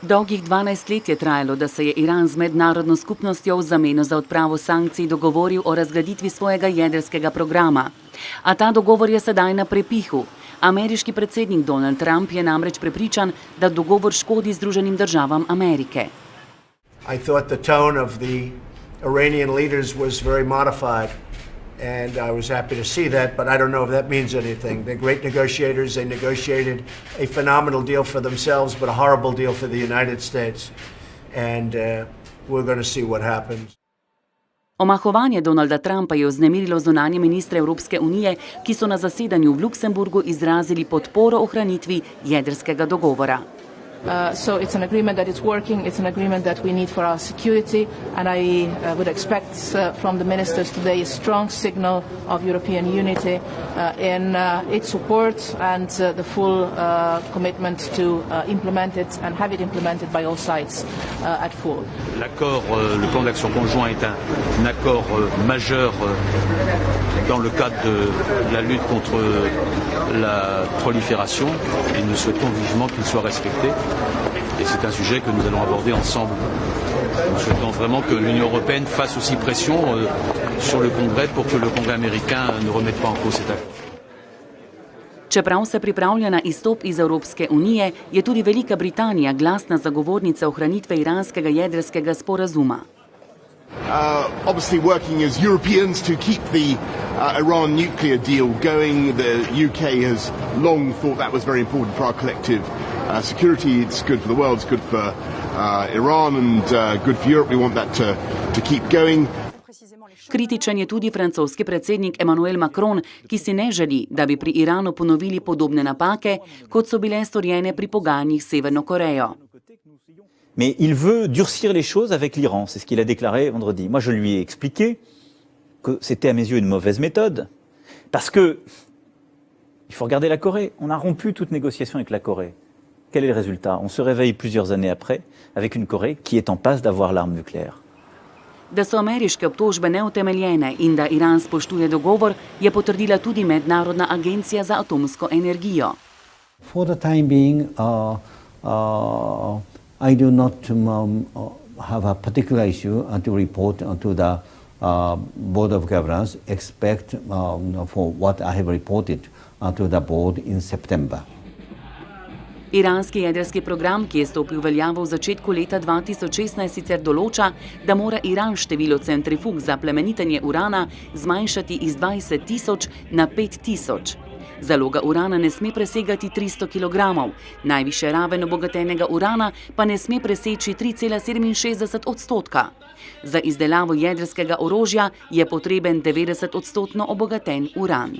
Dolgih 12 let je trajalo, da se je Iran z mednarodno skupnostjo v zameno za odpravo sankcij dogovoril o razgraditvi svojega jedrskega programa. A ta dogovor je sedaj na prepihu. Ameriški predsednik Donald Trump je namreč prepričan, da dogovor škodi Združenim državam Amerike. I thought the tone of the Iranian leaders was very modified, and I was happy to see that, but I don't know if that means anything. They're great negotiators. They negotiated a phenomenal deal for themselves, but a horrible deal for the United States, and we're going to see what happens. Omahovanje Donalda Trumpa je vznemirilo zunanje ministre Evropske unije, ki so na zasedanju v Luksemburgu izrazili podporo ohranitvi jedrskega dogovora. So it's an agreement that is working, it's an agreement that we need for our security, and I would expect from the ministers today a strong signal of European unity in its support and the full commitment to implement it and have it implemented by all sides at full. L'accord, le plan d'action conjoint est un accord majeur dans le cadre de la lutte contre la prolifération et nous souhaitons vivement qu'il soit respecté. Et c'est un sujet que nous allons aborder ensemble. Nous souhaitons vraiment que l'Union européenne fasse aussi pression sur le Congrès pour que le Congrès américain ne remette pas en cause cet accord. Čeprav se pripravlja na izstop iz Evropske unije, je tudi Velika Britanija glasna zagovornica ohranitve iranskega jedrskega sporazuma. Obviously working as Europeans to keep the Iran nuclear deal going. The UK has long thought that was very important for our collective security. It's good for the world, it's good for Iran and good for Europe. We want that to keep going. Kritičen je tudi francoski predsednik Emmanuel Macron, ki si ne želi, da bi pri Iranu ponovili podobne napake, kot so bile storjene pri pogajanjih s Severno Korejo. Mais il veut durcir les choses avec l'Iran, c'est ce qu'il a déclaré vendredi. Moi, je lui ai expliqué que c'était à mes yeux une mauvaise méthode, parce que il faut regarder la Corée. On a rompu toute négociation avec la Corée. Quel est le résultat? On se réveille plusieurs années après avec une Corée qui est en passe d'avoir l'arme nucléaire. Da so ameriške obtožbe neutemeljene in da Iran spoštuje dogovor, je potrdila tudi Mednarodna agencija za atomsko energijo. For the time being, I do not have a particular issue to report to the Board of Governors, except for what I have reported to the board in September. Iranski jedrski program, ki je stopil v veljavo v začetku leta 2016, sicer določa, da mora Iran število centrifug za plemenitenje urana zmanjšati iz 20 tisoč na 5 tisoč. Zaloga urana ne sme presegati 300 kg, najvišja raven obogatenega urana pa ne sme preseči 3,67%. Za izdelavo jedrskega orožja je potreben 90% obogaten uran.